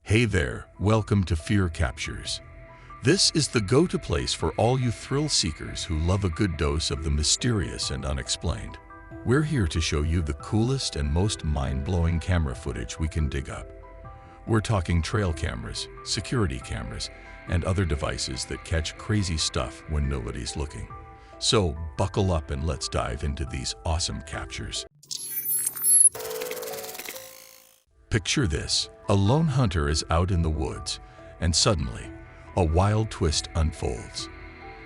Hey there, welcome to Fear Captures. This is the go-to place for all you thrill seekers who love a good dose of the mysterious and unexplained. We're here to show you the coolest and most mind-blowing camera footage we can dig up. We're talking trail cameras, security cameras, and other devices that catch crazy stuff when nobody's looking. So buckle up and let's dive into these awesome captures. Picture this. A lone hunter is out in the woods, and suddenly, a wild twist unfolds.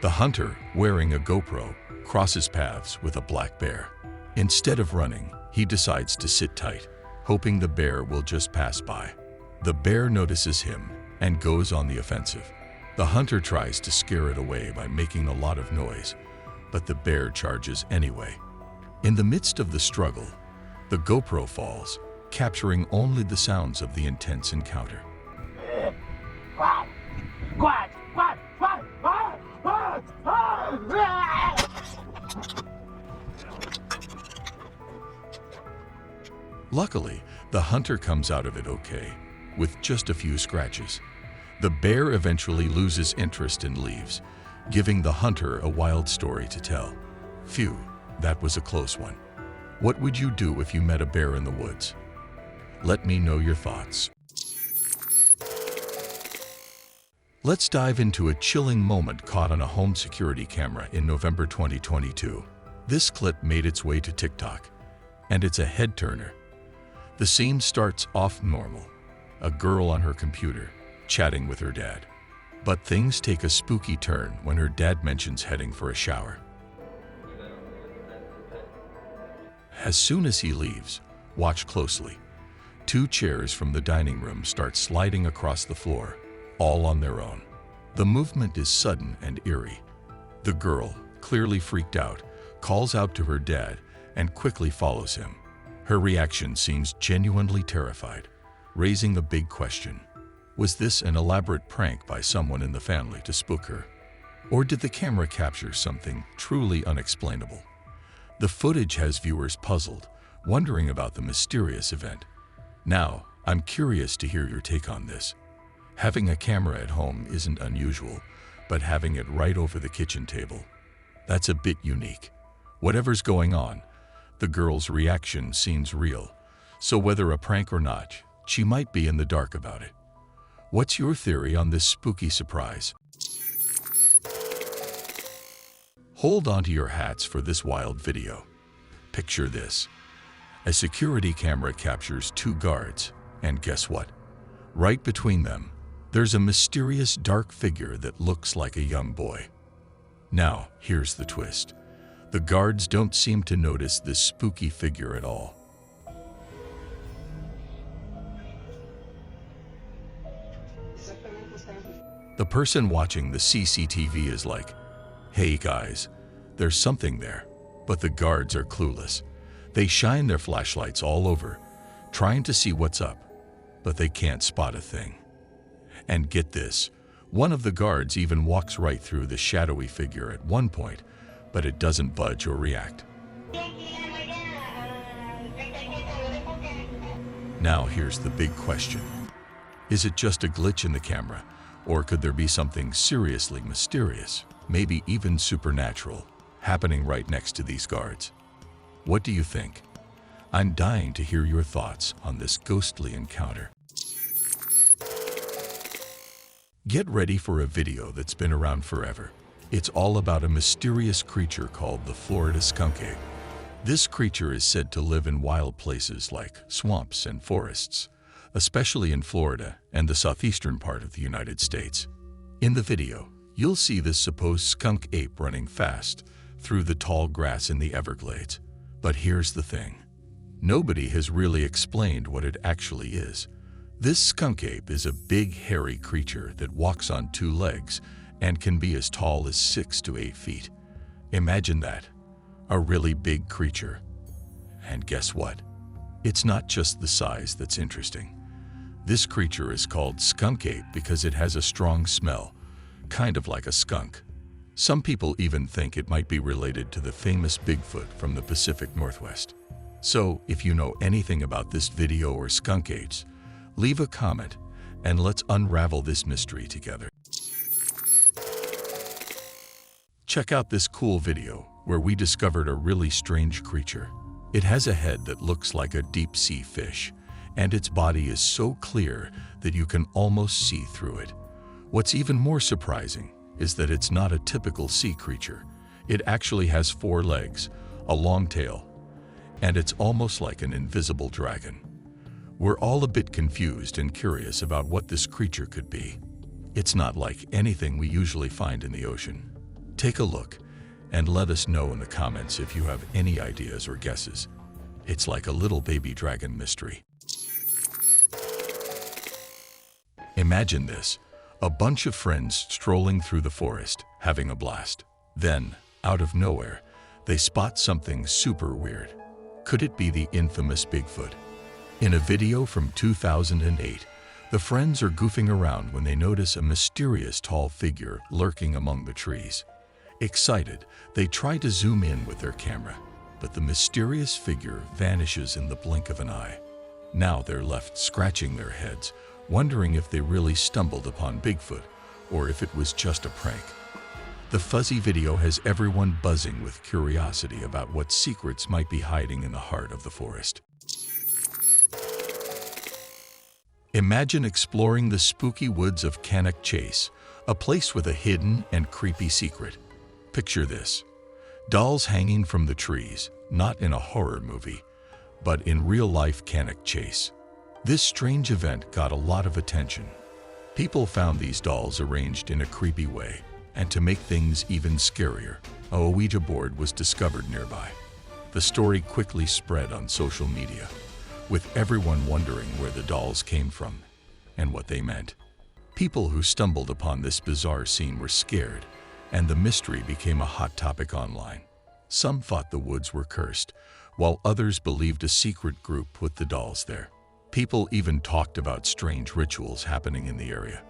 The hunter, wearing a GoPro, crosses paths with a black bear. Instead of running, he decides to sit tight, hoping the bear will just pass by. The bear notices him and goes on the offensive. The hunter tries to scare it away by making a lot of noise, but the bear charges anyway. In the midst of the struggle, the GoPro falls, capturing only the sounds of the intense encounter. Luckily, the hunter comes out of it okay, with just a few scratches. The bear eventually loses interest and leaves, giving the hunter a wild story to tell. Phew, that was a close one. What would you do if you met a bear in the woods? Let me know your thoughts. Let's dive into a chilling moment caught on a home security camera in November 2022. This clip made its way to TikTok, and it's a head-turner. The scene starts off normal, a girl on her computer, chatting with her dad. But things take a spooky turn when her dad mentions heading for a shower. As soon as he leaves, watch closely. 2 chairs from the dining room start sliding across the floor, all on their own. The movement is sudden and eerie. The girl, clearly freaked out, calls out to her dad and quickly follows him. Her reaction seems genuinely terrified, raising the big question. Was this an elaborate prank by someone in the family to spook her? Or did the camera capture something truly unexplainable? The footage has viewers puzzled, wondering about the mysterious event. Now, I'm curious to hear your take on this. Having a camera at home isn't unusual, but having it right over the kitchen table, that's a bit unique. Whatever's going on, the girl's reaction seems real, so whether a prank or not, she might be in the dark about it. What's your theory on this spooky surprise? Hold on to your hats for this wild video. Picture this. A security camera captures 2 guards, and guess what? Right between them, there's a mysterious dark figure that looks like a young boy. Now, here's the twist. The guards don't seem to notice this spooky figure at all. The person watching the CCTV is like, "Hey guys, there's something there," but the guards are clueless. They shine their flashlights all over, trying to see what's up, but they can't spot a thing. And get this, one of the guards even walks right through the shadowy figure at one point, but it doesn't budge or react. Now here's the big question. Is it just a glitch in the camera, or could there be something seriously mysterious, maybe even supernatural, happening right next to these guards? What do you think? I'm dying to hear your thoughts on this ghostly encounter. Get ready for a video that's been around forever. It's all about a mysterious creature called the Florida skunk. This creature is said to live in wild places like swamps and forests, especially in Florida and the southeastern part of the United States. In the video, you'll see this supposed skunk ape running fast through the tall grass in the Everglades. But here's the thing. Nobody has really explained what it actually is. This skunk ape is a big, hairy creature that walks on two legs and can be as tall as 6 to 8 feet. Imagine that, a really big creature. And guess what? It's not just the size that's interesting. This creature is called skunk ape because it has a strong smell, kind of like a skunk. Some people even think it might be related to the famous Bigfoot from the Pacific Northwest. So, if you know anything about this video or skunk apes, leave a comment and let's unravel this mystery together. Check out this cool video where we discovered a really strange creature. It has a head that looks like a deep-sea fish, and its body is so clear that you can almost see through it. What's even more surprising is that it's not a typical sea creature. It actually has 4 legs, a long tail, and it's almost like an invisible dragon. We're all a bit confused and curious about what this creature could be. It's not like anything we usually find in the ocean. Take a look and let us know in the comments if you have any ideas or guesses. It's like a little baby dragon mystery. Imagine this, a bunch of friends strolling through the forest, having a blast. Then, out of nowhere, they spot something super weird. Could it be the infamous Bigfoot? In a video from 2008, the friends are goofing around when they notice a mysterious tall figure lurking among the trees. Excited, they try to zoom in with their camera, but the mysterious figure vanishes in the blink of an eye. Now they're left scratching their heads, wondering if they really stumbled upon Bigfoot or if it was just a prank. The fuzzy video has everyone buzzing with curiosity about what secrets might be hiding in the heart of the forest. Imagine exploring the spooky woods of Canic Chase, a place with a hidden and creepy secret. Picture this: dolls hanging from the trees, not in a horror movie, but in real-life Canic Chase. This strange event got a lot of attention. People found these dolls arranged in a creepy way, and to make things even scarier, a Ouija board was discovered nearby. The story quickly spread on social media, with everyone wondering where the dolls came from and what they meant. People who stumbled upon this bizarre scene were scared, and the mystery became a hot topic online. Some thought the woods were cursed, while others believed a secret group put the dolls there. People even talked about strange rituals happening in the area.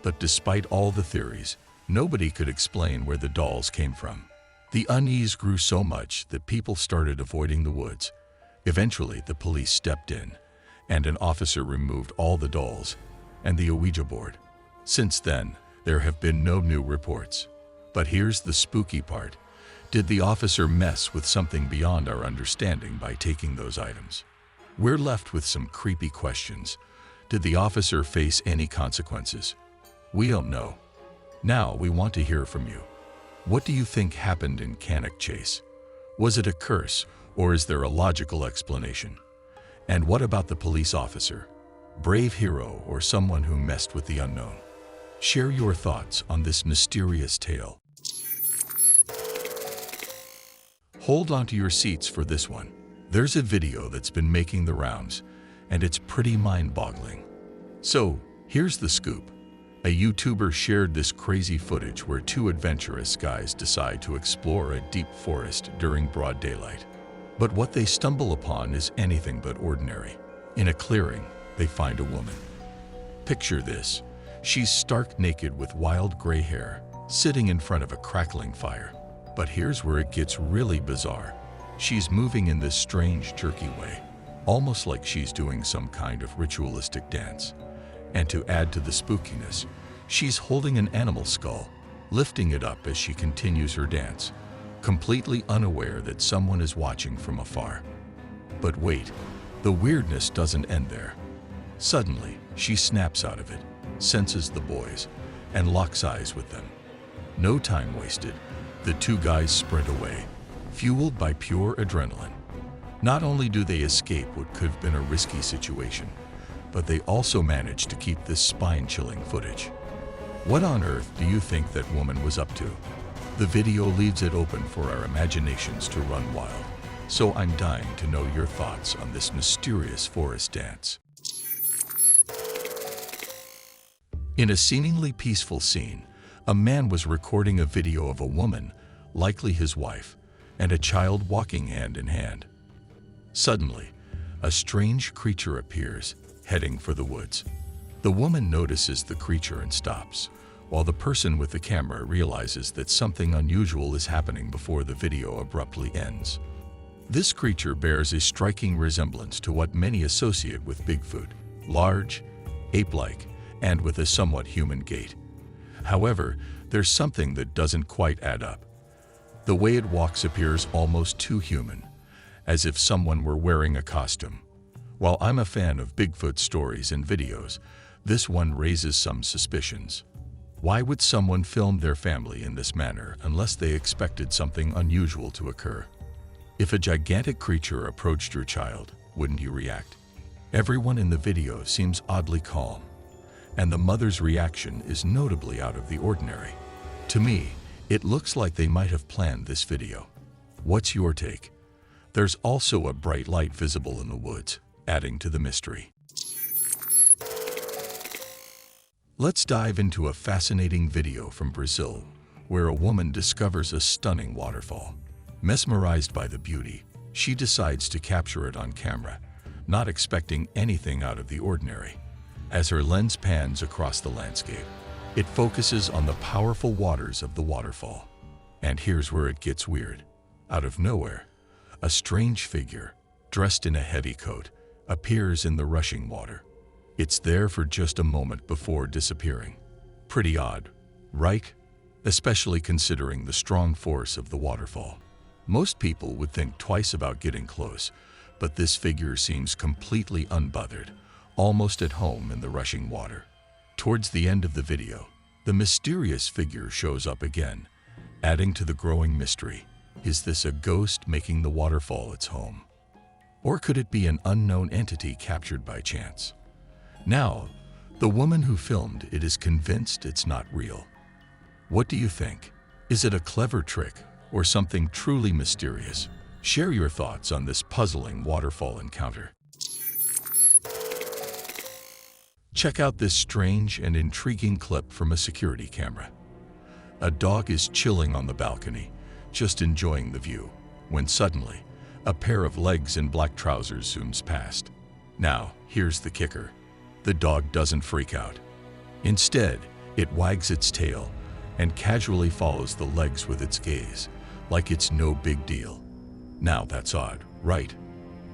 But despite all the theories, nobody could explain where the dolls came from. The unease grew so much that people started avoiding the woods. Eventually, the police stepped in, and an officer removed all the dolls and the Ouija board. Since then, there have been no new reports. But here's the spooky part. Did the officer mess with something beyond our understanding by taking those items? We're left with some creepy questions. Did the officer face any consequences? We don't know. Now we want to hear from you. What do you think happened in Canic Chase? Was it a curse, or is there a logical explanation? And what about the police officer? Brave hero or someone who messed with the unknown? Share your thoughts on this mysterious tale. Hold on to your seats for this one. There's a video that's been making the rounds, and it's pretty mind-boggling. So, here's the scoop. A YouTuber shared this crazy footage where 2 adventurous guys decide to explore a deep forest during broad daylight. But what they stumble upon is anything but ordinary. In a clearing, they find a woman. Picture this. She's stark naked with wild gray hair, sitting in front of a crackling fire. But here's where it gets really bizarre. She's moving in this strange, jerky way, almost like she's doing some kind of ritualistic dance. And to add to the spookiness, she's holding an animal skull, lifting it up as she continues her dance, completely unaware that someone is watching from afar. But wait, the weirdness doesn't end there. Suddenly, she snaps out of it, senses the boys, and locks eyes with them. No time wasted, the 2 guys sprint away, fueled by pure adrenaline. Not only do they escape what could have been a risky situation, but they also manage to keep this spine-chilling footage. What on earth do you think that woman was up to? The video leaves it open for our imaginations to run wild. so I'm dying to know your thoughts on this mysterious forest dance. In a seemingly peaceful scene, a man was recording a video of a woman, likely his wife, and a child walking hand in hand. Suddenly, a strange creature appears, heading for the woods. The woman notices the creature and stops, while the person with the camera realizes that something unusual is happening before the video abruptly ends. This creature bears a striking resemblance to what many associate with Bigfoot: large, ape-like, and with a somewhat human gait. However, there's something that doesn't quite add up. The way it walks appears almost too human, as if someone were wearing a costume. While I'm a fan of Bigfoot stories and videos, this one raises some suspicions. Why would someone film their family in this manner unless they expected something unusual to occur? If a gigantic creature approached your child, wouldn't you react? Everyone in the video seems oddly calm, and the mother's reaction is notably out of the ordinary. To me, it looks like they might have planned this video. What's your take? There's also a bright light visible in the woods, adding to the mystery. Let's dive into a fascinating video from Brazil, where a woman discovers a stunning waterfall. Mesmerized by the beauty, she decides to capture it on camera, not expecting anything out of the ordinary. As her lens pans across the landscape, it focuses on the powerful waters of the waterfall. And here's where it gets weird. Out of nowhere, a strange figure, dressed in a heavy coat, appears in the rushing water. It's there for just a moment before disappearing. Pretty odd, right? Especially considering the strong force of the waterfall. Most people would think twice about getting close, but this figure seems completely unbothered, almost at home in the rushing water. Towards the end of the video, the mysterious figure shows up again, adding to the growing mystery. Is this a ghost making the waterfall its home? Or could it be an unknown entity captured by chance? Now, the woman who filmed it is convinced it's not real. What do you think? Is it a clever trick or something truly mysterious? Share your thoughts on this puzzling waterfall encounter. Check out this strange and intriguing clip from a security camera. A dog is chilling on the balcony, just enjoying the view, when suddenly, a pair of legs in black trousers zooms past. Now, here's the kicker. The dog doesn't freak out. Instead, it wags its tail and casually follows the legs with its gaze, like it's no big deal. Now that's odd, right?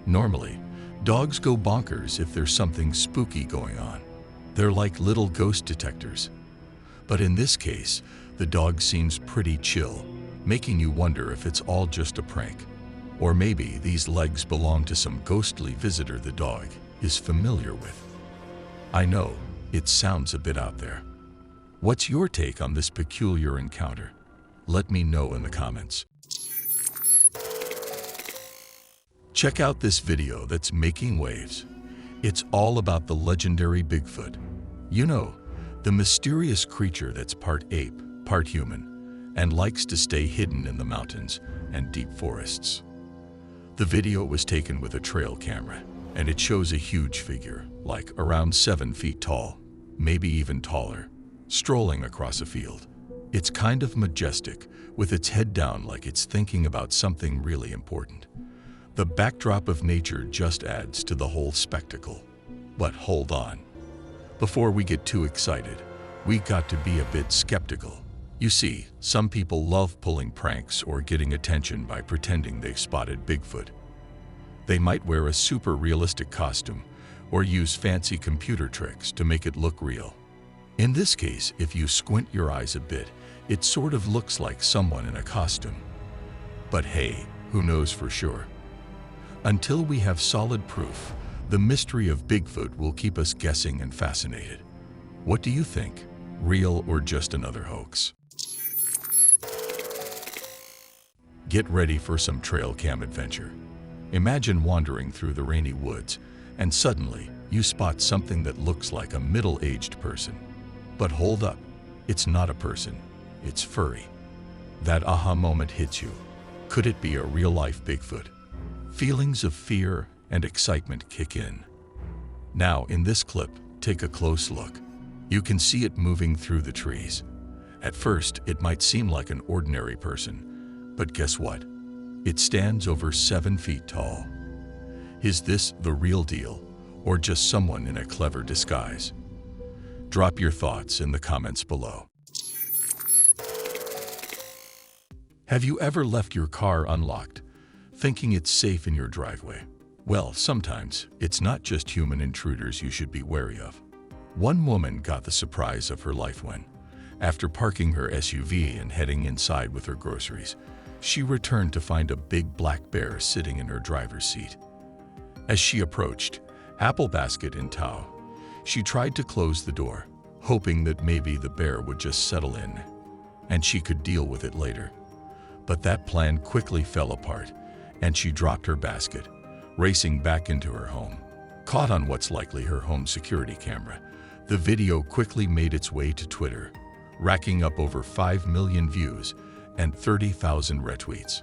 Normally, dogs go bonkers if there's something spooky going on. They're like little ghost detectors. But in this case, the dog seems pretty chill, making you wonder if it's all just a prank. Or maybe these legs belong to some ghostly visitor the dog is familiar with. I know, it sounds a bit out there. What's your take on this peculiar encounter? Let me know in the comments. Check out this video that's making waves. It's all about the legendary Bigfoot. You know, the mysterious creature that's part ape, part human, and likes to stay hidden in the mountains and deep forests. The video was taken with a trail camera, and it shows a huge figure, like around 7 feet tall, maybe even taller, strolling across a field. It's kind of majestic, with its head down like it's thinking about something really important. The backdrop of nature just adds to the whole spectacle. But hold on. Before we get too excited, we got to be a bit skeptical. You see, some people love pulling pranks or getting attention by pretending they've spotted Bigfoot. They might wear a super realistic costume or use fancy computer tricks to make it look real. In this case, if you squint your eyes a bit, it sort of looks like someone in a costume. But hey, who knows for sure? Until we have solid proof, the mystery of Bigfoot will keep us guessing and fascinated. What do you think? Real or just another hoax? Get ready for some trail cam adventure. Imagine wandering through the rainy woods, and suddenly you spot something that looks like a middle-aged person. But hold up, it's not a person, it's Furry. That aha moment hits you. Could it be a real-life Bigfoot? Feelings of fear and excitement kick in. Now, in this clip, take a close look. You can see it moving through the trees. At first, it might seem like an ordinary person, but guess what? It stands over 7 feet tall. Is this the real deal, or just someone in a clever disguise? Drop your thoughts in the comments below. Have you ever left your car unlocked, thinking it's safe in your driveway? Well, sometimes it's not just human intruders you should be wary of. One woman got the surprise of her life when, after parking her SUV and heading inside with her groceries, she returned to find a big black bear sitting in her driver's seat. As she approached, apple basket in tow, she tried to close the door, hoping that maybe the bear would just settle in and she could deal with it later. But that plan quickly fell apart, and she dropped her basket, racing back into her home. Caught on what's likely her home security camera, the video quickly made its way to Twitter, racking up over 5 million views and 30,000 retweets.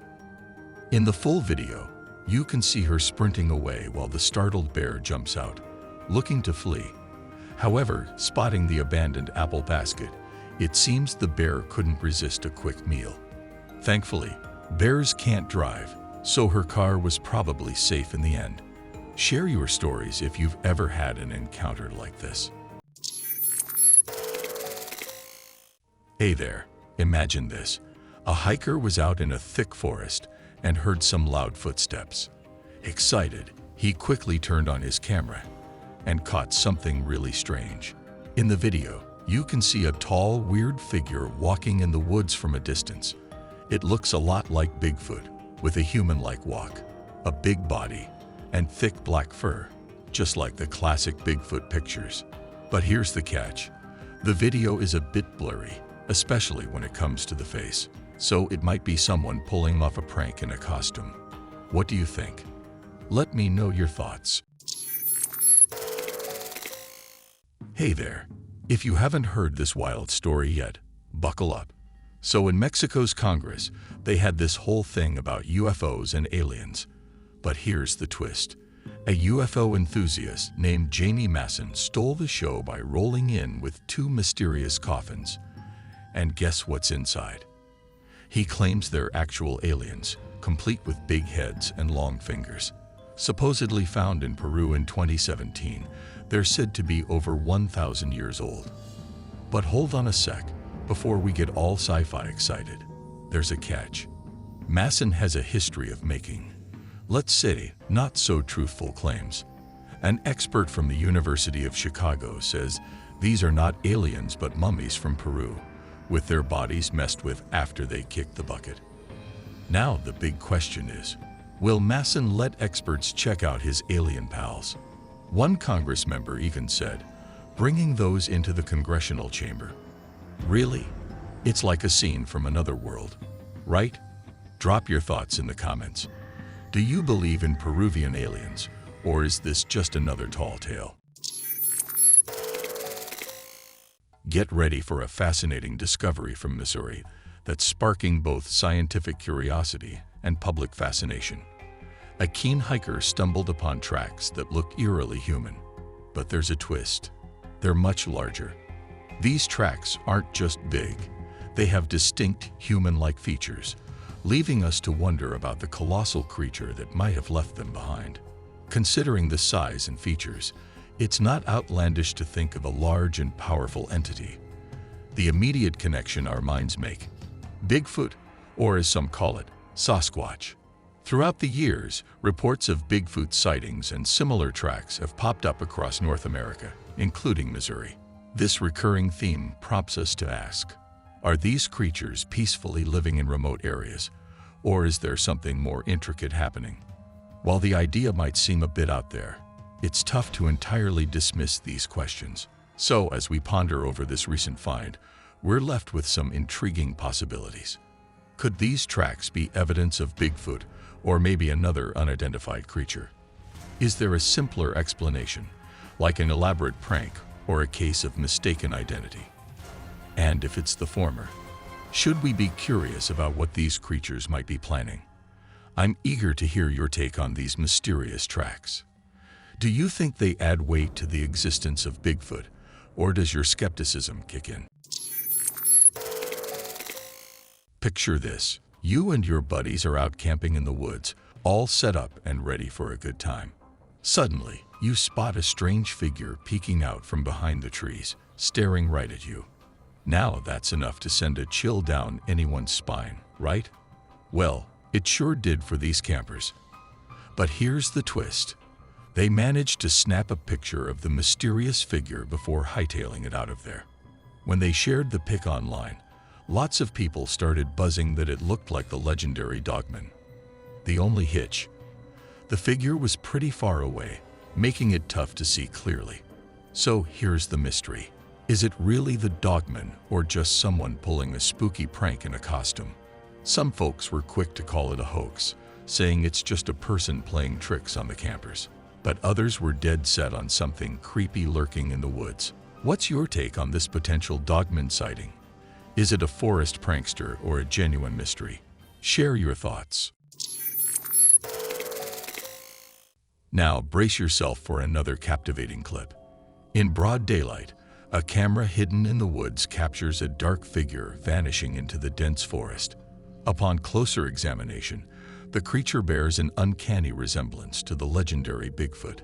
In the full video, you can see her sprinting away while the startled bear jumps out, looking to flee. However, spotting the abandoned apple basket, it seems the bear couldn't resist a quick meal. Thankfully, bears can't drive, so her car was probably safe in the end. Share your stories if you've ever had an encounter like this. Hey there, imagine this. A hiker was out in a thick forest and heard some loud footsteps. Excited, he quickly turned on his camera and caught something really strange. In the video, you can see a tall, weird figure walking in the woods from a distance. It looks a lot like Bigfoot, with a human-like walk, a big body, and thick black fur, just like the classic Bigfoot pictures. But here's the catch. The video is a bit blurry, especially when it comes to the face, so it might be someone pulling off a prank in a costume. What do you think? Let me know your thoughts. Hey there. If you haven't heard this wild story yet, buckle up. So in Mexico's Congress, they had this whole thing about UFOs and aliens. But here's the twist. A UFO enthusiast named Jamie Masson stole the show by rolling in with 2 mysterious coffins. And guess what's inside? He claims they're actual aliens, complete with big heads and long fingers. Supposedly found in Peru in 2017, they're said to be over 1,000 years old. But hold on a sec. Before we get all sci-fi excited, there's a catch. Masson has a history of making, let's say, not so truthful claims. An expert from the University of Chicago says these are not aliens but mummies from Peru, with their bodies messed with after they kicked the bucket. Now the big question is, will Masson let experts check out his alien pals? One Congress member even said, bringing those into the congressional chamber. Really? It's like a scene from another world, right? Drop your thoughts in the comments. Do you believe in Peruvian aliens, or is this just another tall tale? Get ready for a fascinating discovery from Missouri that's sparking both scientific curiosity and public fascination. A keen hiker stumbled upon tracks that look eerily human, but there's a twist. They're much larger. These tracks aren't just big, they have distinct human-like features, leaving us to wonder about the colossal creature that might have left them behind. Considering the size and features, it's not outlandish to think of a large and powerful entity. The immediate connection our minds make: Bigfoot, or as some call it, Sasquatch. Throughout the years, reports of Bigfoot sightings and similar tracks have popped up across North America, including Missouri. This recurring theme prompts us to ask, are these creatures peacefully living in remote areas, or is there something more intricate happening? While the idea might seem a bit out there, it's tough to entirely dismiss these questions. So, as we ponder over this recent find, we're left with some intriguing possibilities. Could these tracks be evidence of Bigfoot, or maybe another unidentified creature? Is there a simpler explanation, like an elaborate prank or a case of mistaken identity? And if it's the former, should we be curious about what these creatures might be planning? I'm eager to hear your take on these mysterious tracks. Do you think they add weight to the existence of Bigfoot, or does your skepticism kick in? Picture this. You and your buddies are out camping in the woods, all set up and ready for a good time. Suddenly, you spot a strange figure peeking out from behind the trees, staring right at you. Now that's enough to send a chill down anyone's spine, right? Well, it sure did for these campers. But here's the twist. They managed to snap a picture of the mysterious figure before hightailing it out of there. When they shared the pic online, lots of people started buzzing that it looked like the legendary Dogman. The only hitch: the figure was pretty far away, making it tough to see clearly. So here's the mystery. Is it really the Dogman, or just someone pulling a spooky prank in a costume? Some folks were quick to call it a hoax, saying it's just a person playing tricks on the campers. But others were dead set on something creepy lurking in the woods. What's your take on this potential Dogman sighting? Is it a forest prankster or a genuine mystery? Share your thoughts. Now brace yourself for another captivating clip. In broad daylight, a camera hidden in the woods captures a dark figure vanishing into the dense forest. Upon closer examination, the creature bears an uncanny resemblance to the legendary Bigfoot.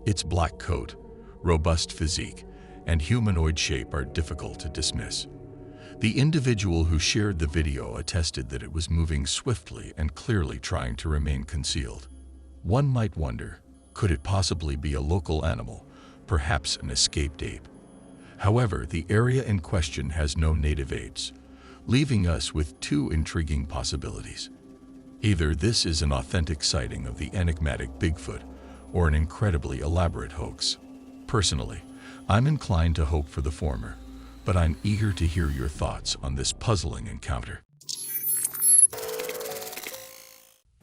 Its black coat, robust physique, and humanoid shape are difficult to dismiss. The individual who shared the video attested that it was moving swiftly and clearly trying to remain concealed. One might wonder, could it possibly be a local animal, perhaps an escaped ape? However, the area in question has no native apes, leaving us with two intriguing possibilities. Either this is an authentic sighting of the enigmatic Bigfoot, or an incredibly elaborate hoax. Personally, I'm inclined to hope for the former, but I'm eager to hear your thoughts on this puzzling encounter.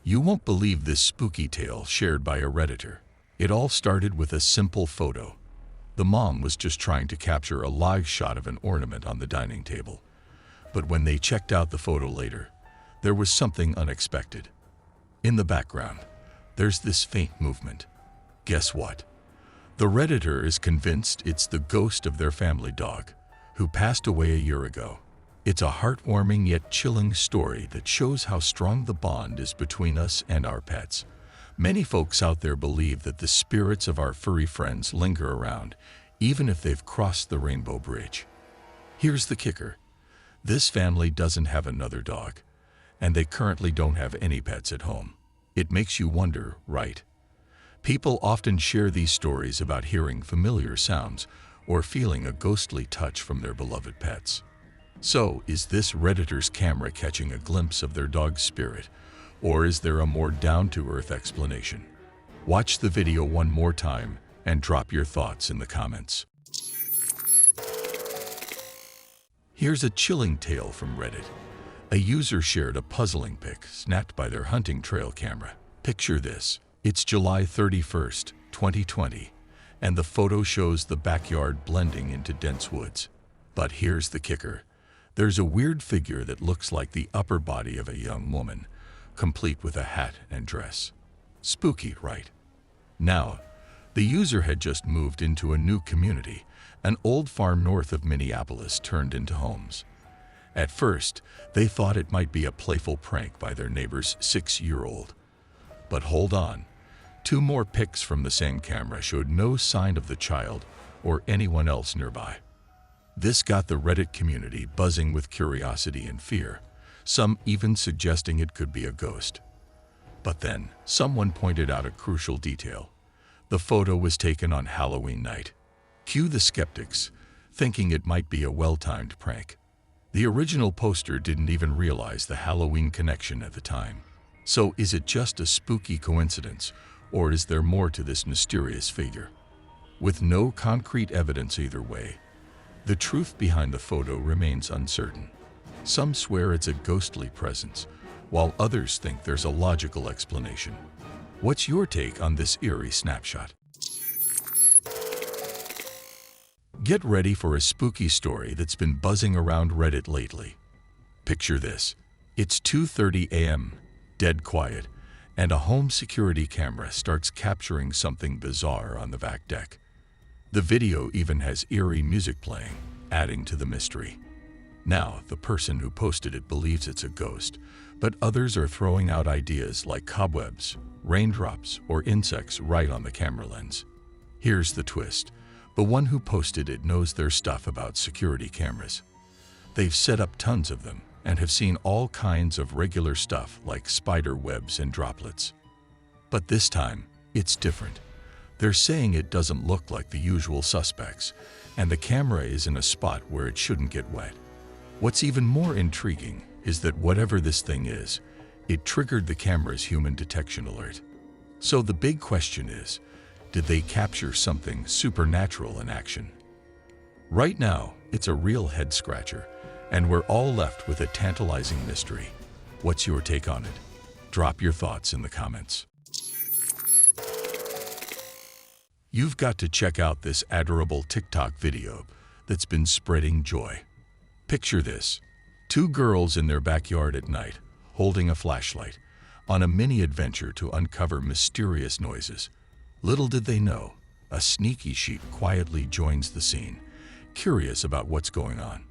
You won't believe this spooky tale shared by a Redditor. It all started with a simple photo. The mom was just trying to capture a live shot of an ornament on the dining table. But when they checked out the photo later, there was something unexpected. In the background, there's this faint movement. Guess what? The Redditor is convinced it's the ghost of their family dog, who passed away a year ago. It's a heartwarming yet chilling story that shows how strong the bond is between us and our pets. Many folks out there believe that the spirits of our furry friends linger around, even if they've crossed the rainbow bridge. Here's the kicker. This family doesn't have another dog, and they currently don't have any pets at home. It makes you wonder, right? People often share these stories about hearing familiar sounds or feeling a ghostly touch from their beloved pets. So, is this Redditor's camera catching a glimpse of their dog's spirit, or is there a more down-to-earth explanation? Watch the video one more time and drop your thoughts in the comments. Here's a chilling tale from Reddit. A user shared a puzzling pic snapped by their hunting trail camera. Picture this. It's July 31st, 2020, and the photo shows the backyard blending into dense woods. But here's the kicker. There's a weird figure that looks like the upper body of a young woman, complete with a hat and dress. Spooky, right? Now, the user had just moved into a new community, an old farm north of Minneapolis turned into homes. At first, they thought it might be a playful prank by their neighbor's 6-year-old. But hold on. 2 more pics from the same camera showed no sign of the child or anyone else nearby. This got the Reddit community buzzing with curiosity and fear, some even suggesting it could be a ghost. But then, someone pointed out a crucial detail. The photo was taken on Halloween night. Cue the skeptics, thinking it might be a well-timed prank. The original poster didn't even realize the Halloween connection at the time. So is it just a spooky coincidence, or is there more to this mysterious figure? With no concrete evidence either way, the truth behind the photo remains uncertain. Some swear it's a ghostly presence, while others think there's a logical explanation. What's your take on this eerie snapshot? Get ready for a spooky story that's been buzzing around Reddit lately. Picture this. It's 2:30 a.m., dead quiet, and a home security camera starts capturing something bizarre on the back deck. The video even has eerie music playing, adding to the mystery. Now, the person who posted it believes it's a ghost, but others are throwing out ideas like cobwebs, raindrops, or insects right on the camera lens. Here's the twist. The one who posted it knows their stuff about security cameras. They've set up tons of them and have seen all kinds of regular stuff like spider webs and droplets. But this time, it's different. They're saying it doesn't look like the usual suspects, and the camera is in a spot where it shouldn't get wet. What's even more intriguing is that whatever this thing is, it triggered the camera's human detection alert. So the big question is, did they capture something supernatural in action? Right now, it's a real head-scratcher, and we're all left with a tantalizing mystery. What's your take on it? Drop your thoughts in the comments. You've got to check out this adorable TikTok video that's been spreading joy. Picture this: 2 girls in their backyard at night, holding a flashlight, on a mini adventure to uncover mysterious noises. Little did they know, a sneaky sheep quietly joins the scene, curious about what's going on.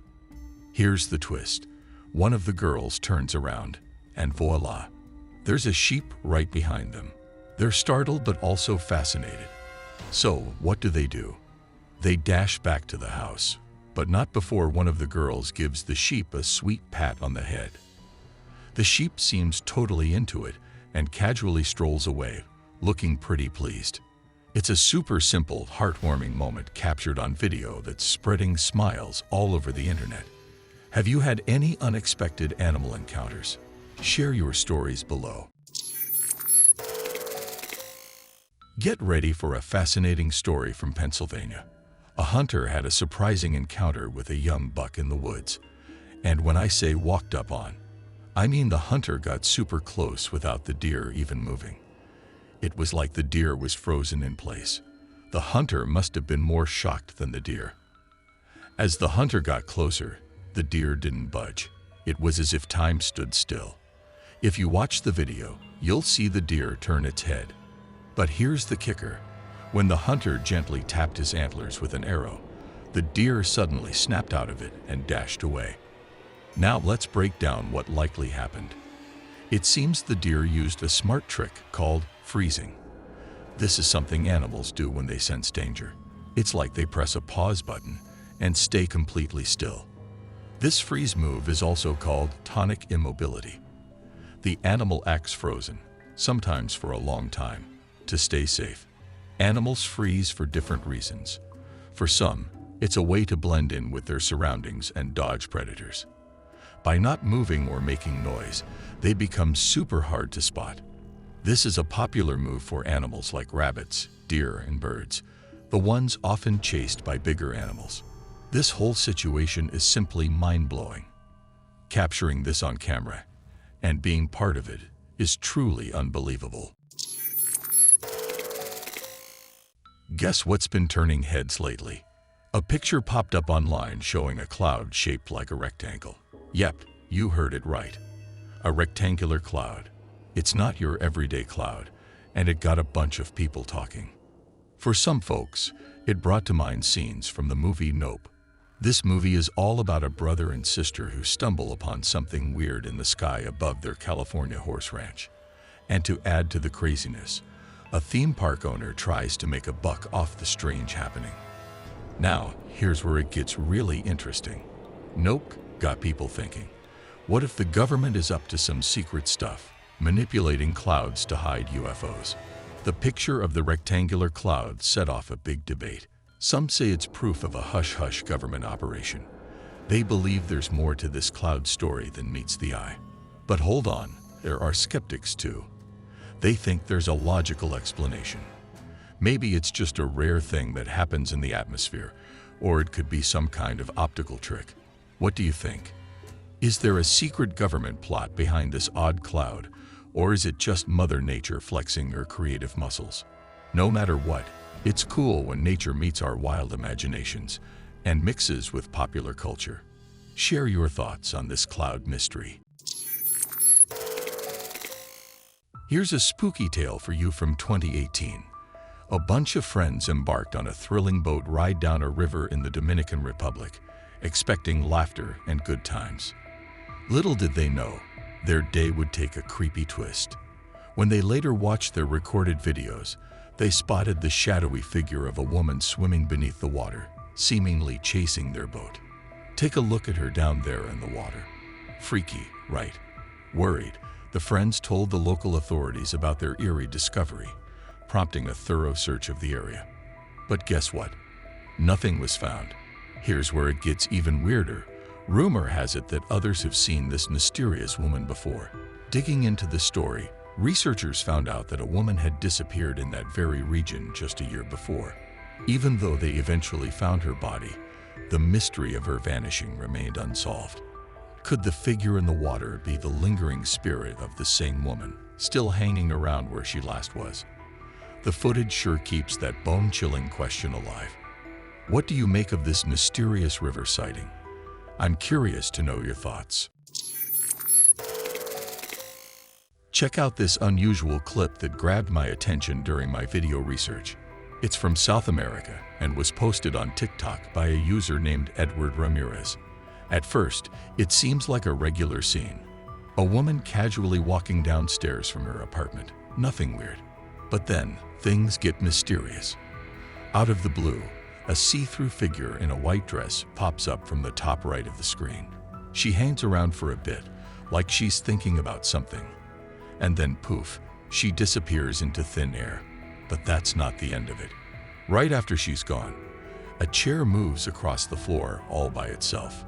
Here's the twist. One of the girls turns around, and voila, there's a sheep right behind them. They're startled but also fascinated. So, what do? They dash back to the house, but not before one of the girls gives the sheep a sweet pat on the head. The sheep seems totally into it and casually strolls away, looking pretty pleased. It's a super simple, heartwarming moment captured on video that's spreading smiles all over the internet. Have you had any unexpected animal encounters? Share your stories below. Get ready for a fascinating story from Pennsylvania. A hunter had a surprising encounter with a young buck in the woods. And when I say walked up on, I mean the hunter got super close without the deer even moving. It was like the deer was frozen in place. The hunter must have been more shocked than the deer. As the hunter got closer, the deer didn't budge. It was as if time stood still. If you watch the video, you'll see the deer turn its head. But here's the kicker. When the hunter gently tapped his antlers with an arrow, the deer suddenly snapped out of it and dashed away. Now let's break down what likely happened. It seems the deer used a smart trick called freezing. This is something animals do when they sense danger. It's like they press a pause button and stay completely still. This freeze move is also called tonic immobility. The animal acts frozen, sometimes for a long time, to stay safe. Animals freeze for different reasons. For some, it's a way to blend in with their surroundings and dodge predators. By not moving or making noise, they become super hard to spot. This is a popular move for animals like rabbits, deer, and birds, the ones often chased by bigger animals. This whole situation is simply mind-blowing. Capturing this on camera and being part of it is truly unbelievable. Guess what's been turning heads lately? A picture popped up online showing a cloud shaped like a rectangle. Yep, you heard it right. A rectangular cloud. It's not your everyday cloud, and it got a bunch of people talking. For some folks, it brought to mind scenes from the movie Nope. This movie is all about a brother and sister who stumble upon something weird in the sky above their California horse ranch. And to add to the craziness, a theme park owner tries to make a buck off the strange happening. Now, here's where it gets really interesting. Nope got people thinking, what if the government is up to some secret stuff, manipulating clouds to hide UFOs? The picture of the rectangular cloud set off a big debate. Some say it's proof of a hush-hush government operation. They believe there's more to this cloud story than meets the eye. But hold on, there are skeptics too. They think there's a logical explanation. Maybe it's just a rare thing that happens in the atmosphere, or it could be some kind of optical trick. What do you think? Is there a secret government plot behind this odd cloud, or is it just Mother Nature flexing her creative muscles? No matter what, it's cool when nature meets our wild imaginations and mixes with popular culture. Share your thoughts on this cloud mystery. Here's a spooky tale for you from 2018. A bunch of friends embarked on a thrilling boat ride down a river in the Dominican Republic, expecting laughter and good times. Little did they know, their day would take a creepy twist. When they later watched their recorded videos, they spotted the shadowy figure of a woman swimming beneath the water, seemingly chasing their boat. Take a look at her down there in the water. Freaky, right? Worried, the friends told the local authorities about their eerie discovery, prompting a thorough search of the area. But guess what? Nothing was found. Here's where it gets even weirder. Rumor has it that others have seen this mysterious woman before. Digging into the story, researchers found out that a woman had disappeared in that very region just a year before. Even though they eventually found her body, the mystery of her vanishing remained unsolved. Could the figure in the water be the lingering spirit of the same woman, still hanging around where she last was? The footage sure keeps that bone-chilling question alive. What do you make of this mysterious river sighting? I'm curious to know your thoughts. Check out this unusual clip that grabbed my attention during my video research. It's from South America and was posted on TikTok by a user named Edward Ramirez. At first, it seems like a regular scene. A woman casually walking downstairs from her apartment. Nothing weird. But then, things get mysterious. Out of the blue, a see-through figure in a white dress pops up from the top right of the screen. She hangs around for a bit, like she's thinking about something. And then poof, she disappears into thin air. But that's not the end of it. Right after she's gone, a chair moves across the floor all by itself.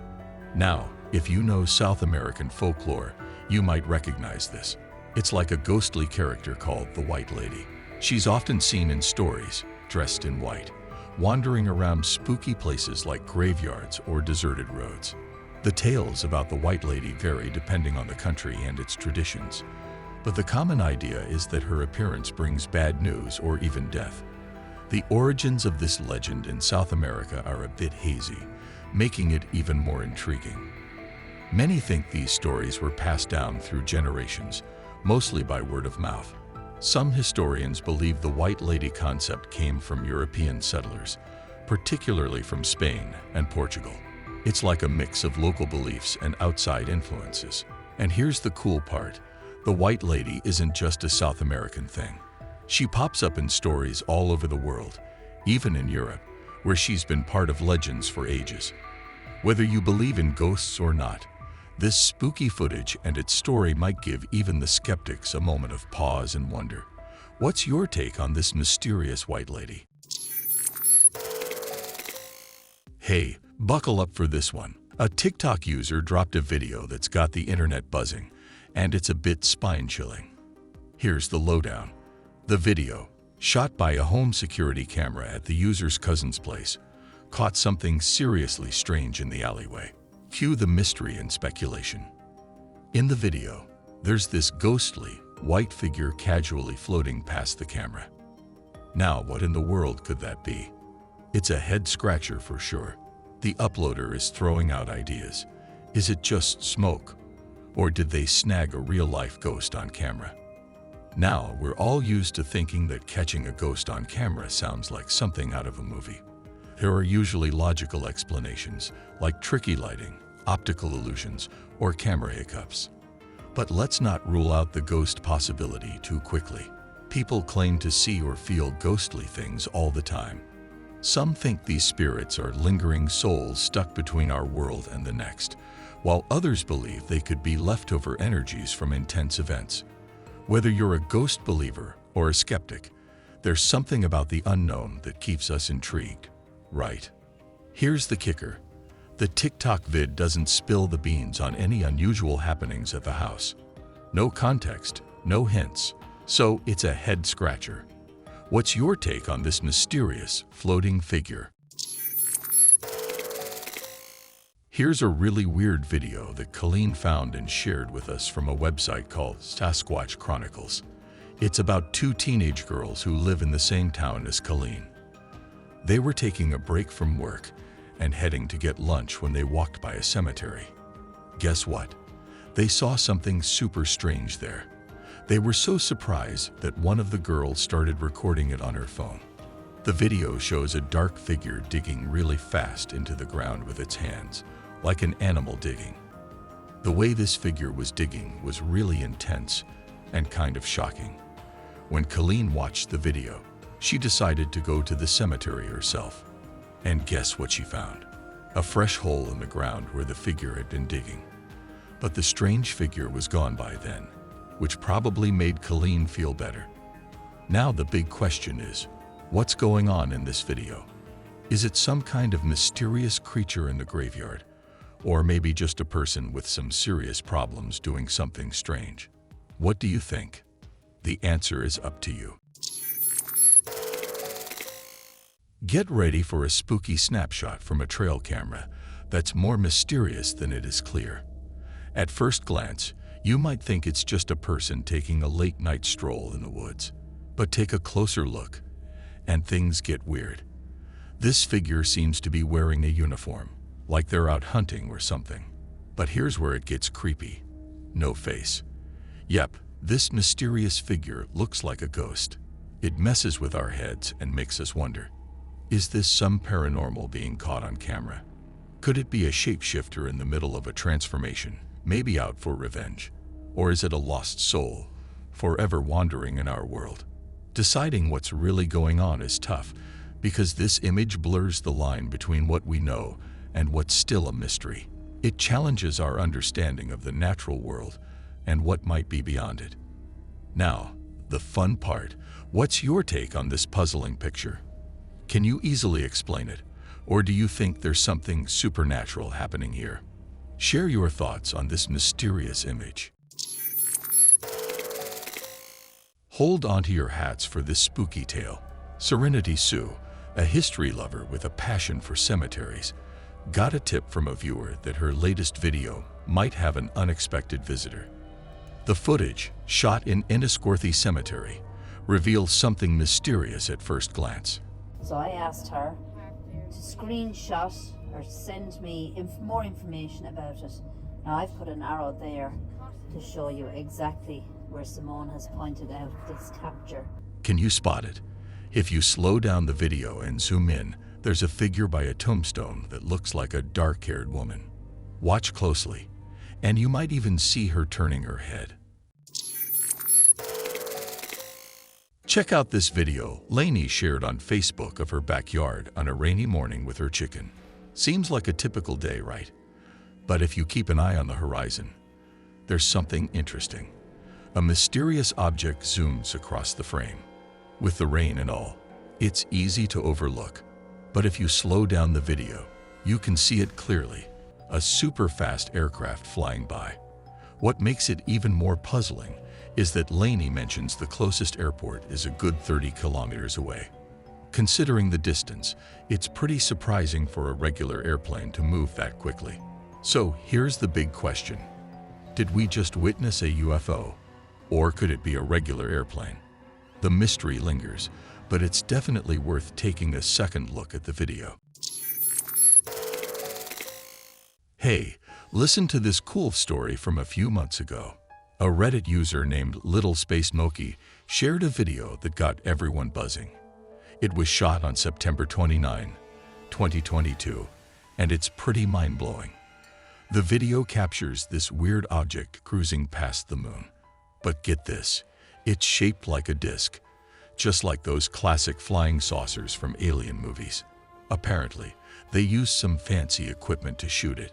Now, if you know South American folklore, you might recognize this. It's like a ghostly character called the White Lady. She's often seen in stories, dressed in white, wandering around spooky places like graveyards or deserted roads. The tales about the White Lady vary depending on the country and its traditions, but the common idea is that her appearance brings bad news or even death. The origins of this legend in South America are a bit hazy, making it even more intriguing. Many think these stories were passed down through generations, mostly by word of mouth. Some historians believe the White Lady concept came from European settlers, particularly from Spain and Portugal. It's like a mix of local beliefs and outside influences. And here's the cool part. The White Lady isn't just a South American thing. She pops up in stories all over the world, even in Europe, where she's been part of legends for ages. Whether you believe in ghosts or not, this spooky footage and its story might give even the skeptics a moment of pause and wonder. What's your take on this mysterious White Lady? Hey, buckle up for this one. A TikTok user dropped a video that's got the internet buzzing, and it's a bit spine-chilling. Here's the lowdown. The video, shot by a home security camera at the user's cousin's place, caught something seriously strange in the alleyway. Cue the mystery and speculation. In the video, there's this ghostly, white figure casually floating past the camera. Now, what in the world could that be? It's a head-scratcher for sure. The uploader is throwing out ideas. Is it just smoke? Or did they snag a real-life ghost on camera? Now, we're all used to thinking that catching a ghost on camera sounds like something out of a movie. There are usually logical explanations, like tricky lighting, optical illusions, or camera hiccups. But let's not rule out the ghost possibility too quickly. People claim to see or feel ghostly things all the time. Some think these spirits are lingering souls stuck between our world and the next, while others believe they could be leftover energies from intense events. Whether you're a ghost believer or a skeptic, there's something about the unknown that keeps us intrigued, right? Here's the kicker. The TikTok vid doesn't spill the beans on any unusual happenings at the house. No context, no hints, so it's a head-scratcher. What's your take on this mysterious, floating figure? Here's a really weird video that Colleen found and shared with us from a website called Sasquatch Chronicles. It's about two teenage girls who live in the same town as Colleen. They were taking a break from work and heading to get lunch when they walked by a cemetery. Guess what? They saw something super strange there. They were so surprised that one of the girls started recording it on her phone. The video shows a dark figure digging really fast into the ground with its hands, like an animal digging. The way this figure was digging was really intense and kind of shocking. When Colleen watched the video, she decided to go to the cemetery herself. And guess what she found? A fresh hole in the ground where the figure had been digging. But the strange figure was gone by then, which probably made Colleen feel better. Now the big question is, what's going on in this video? Is it some kind of mysterious creature in the graveyard? Or maybe just a person with some serious problems doing something strange? What do you think? The answer is up to you. Get ready for a spooky snapshot from a trail camera that's more mysterious than it is clear. At first glance, you might think it's just a person taking a late-night stroll in the woods. But take a closer look, and things get weird. This figure seems to be wearing a uniform, like they're out hunting or something. But here's where it gets creepy. No face. Yep, this mysterious figure looks like a ghost. It messes with our heads and makes us wonder, is this some paranormal being caught on camera? Could it be a shapeshifter in the middle of a transformation, maybe out for revenge? Or is it a lost soul, forever wandering in our world? Deciding what's really going on is tough, because this image blurs the line between what we know and what's still a mystery. It challenges our understanding of the natural world and what might be beyond it. Now, the fun part. What's your take on this puzzling picture? Can you easily explain it, or do you think there's something supernatural happening here? Share your thoughts on this mysterious image. Hold onto your hats for this spooky tale. Serenity Sue, a history lover with a passion for cemeteries, got a tip from a viewer that her latest video might have an unexpected visitor. The footage, shot in Enniscorthy Cemetery, reveals something mysterious at first glance. So I asked her to screenshot or send me more information about it. Now I've put an arrow there to show you exactly where Simone has pointed out this capture. Can you spot it? If you slow down the video and zoom in, there's a figure by a tombstone that looks like a dark-haired woman. Watch closely, and you might even see her turning her head. Check out this video Lainey shared on Facebook of her backyard on a rainy morning with her chicken. Seems like a typical day, right? But if you keep an eye on the horizon, there's something interesting. A mysterious object zooms across the frame. With the rain and all, it's easy to overlook. But if you slow down the video, you can see it clearly. A super fast aircraft flying by. What makes it even more puzzling is that Lainey mentions the closest airport is a good 30 kilometers away. Considering the distance, it's pretty surprising for a regular airplane to move that quickly. So here's the big question. Did we just witness a UFO? Or could it be a regular airplane? The mystery lingers, but it's definitely worth taking a second look at the video. Hey, listen to this cool story from a few months ago. A Reddit user named Little Space Moki shared a video that got everyone buzzing. It was shot on September 29, 2022, and it's pretty mind-blowing. The video captures this weird object cruising past the moon. But get this, it's shaped like a disc, just like those classic flying saucers from alien movies. Apparently, they used some fancy equipment to shoot it,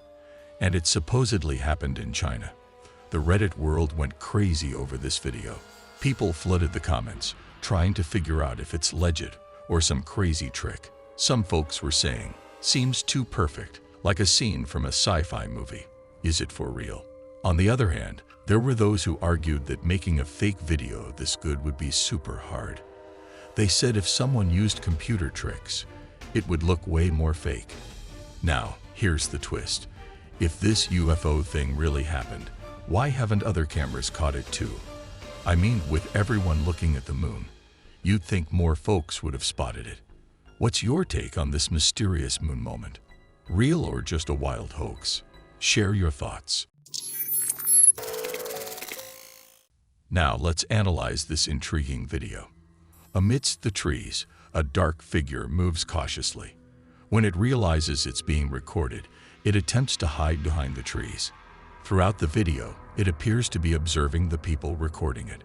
and it supposedly happened in China. The Reddit world went crazy over this video. People flooded the comments, trying to figure out if it's legit or some crazy trick. Some folks were saying, seems too perfect, like a scene from a sci-fi movie. Is it for real? On the other hand, there were those who argued that making a fake video this good would be super hard. They said if someone used computer tricks, it would look way more fake. Now, here's the twist. If this UFO thing really happened, why haven't other cameras caught it too? I mean, with everyone looking at the moon, you'd think more folks would have spotted it. What's your take on this mysterious moon moment? Real or just a wild hoax? Share your thoughts. Now let's analyze this intriguing video. Amidst the trees, a dark figure moves cautiously. When it realizes it's being recorded, it attempts to hide behind the trees. Throughout the video, it appears to be observing the people recording it.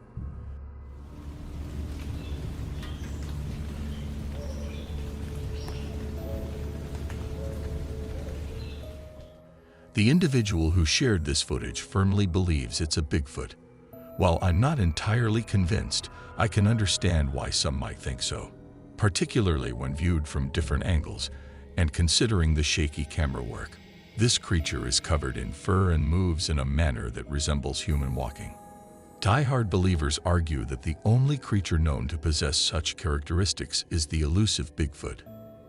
The individual who shared this footage firmly believes it's a Bigfoot. While I'm not entirely convinced, I can understand why some might think so, particularly when viewed from different angles and considering the shaky camera work. This creature is covered in fur and moves in a manner that resembles human walking. Die-hard believers argue that the only creature known to possess such characteristics is the elusive Bigfoot.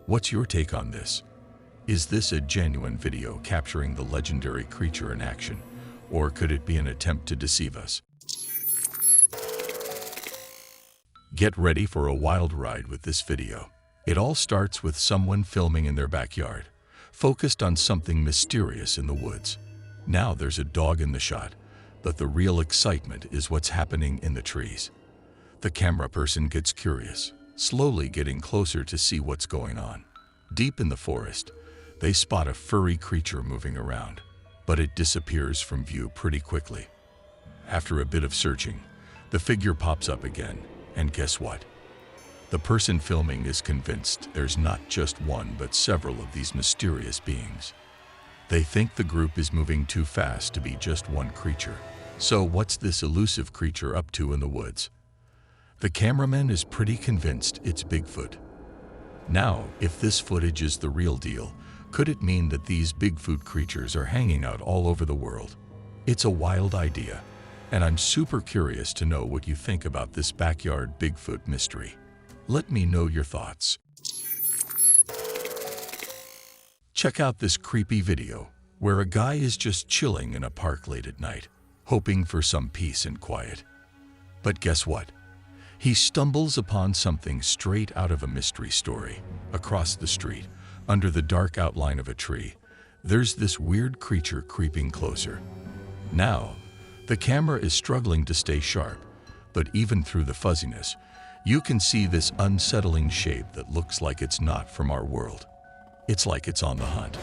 What's your take on this? Is this a genuine video capturing the legendary creature in action, or could it be an attempt to deceive us? Get ready for a wild ride with this video. It all starts with someone filming in their backyard, focused on something mysterious in the woods. Now there's a dog in the shot, but the real excitement is what's happening in the trees. The camera person gets curious, slowly getting closer to see what's going on. Deep in the forest, they spot a furry creature moving around, but it disappears from view pretty quickly. After a bit of searching, the figure pops up again, and guess what? The person filming is convinced there's not just one but several of these mysterious beings. They think the group is moving too fast to be just one creature. So what's this elusive creature up to in the woods? The cameraman is pretty convinced it's Bigfoot. Now, if this footage is the real deal, could it mean that these Bigfoot creatures are hanging out all over the world? It's a wild idea, and I'm super curious to know what you think about this backyard Bigfoot mystery. Let me know your thoughts. Check out this creepy video where a guy is just chilling in a park late at night, hoping for some peace and quiet. But guess what? He stumbles upon something straight out of a mystery story. Across the street, under the dark outline of a tree, there's this weird creature creeping closer. Now, the camera is struggling to stay sharp, but even through the fuzziness, you can see this unsettling shape that looks like it's not from our world. It's like it's on the hunt.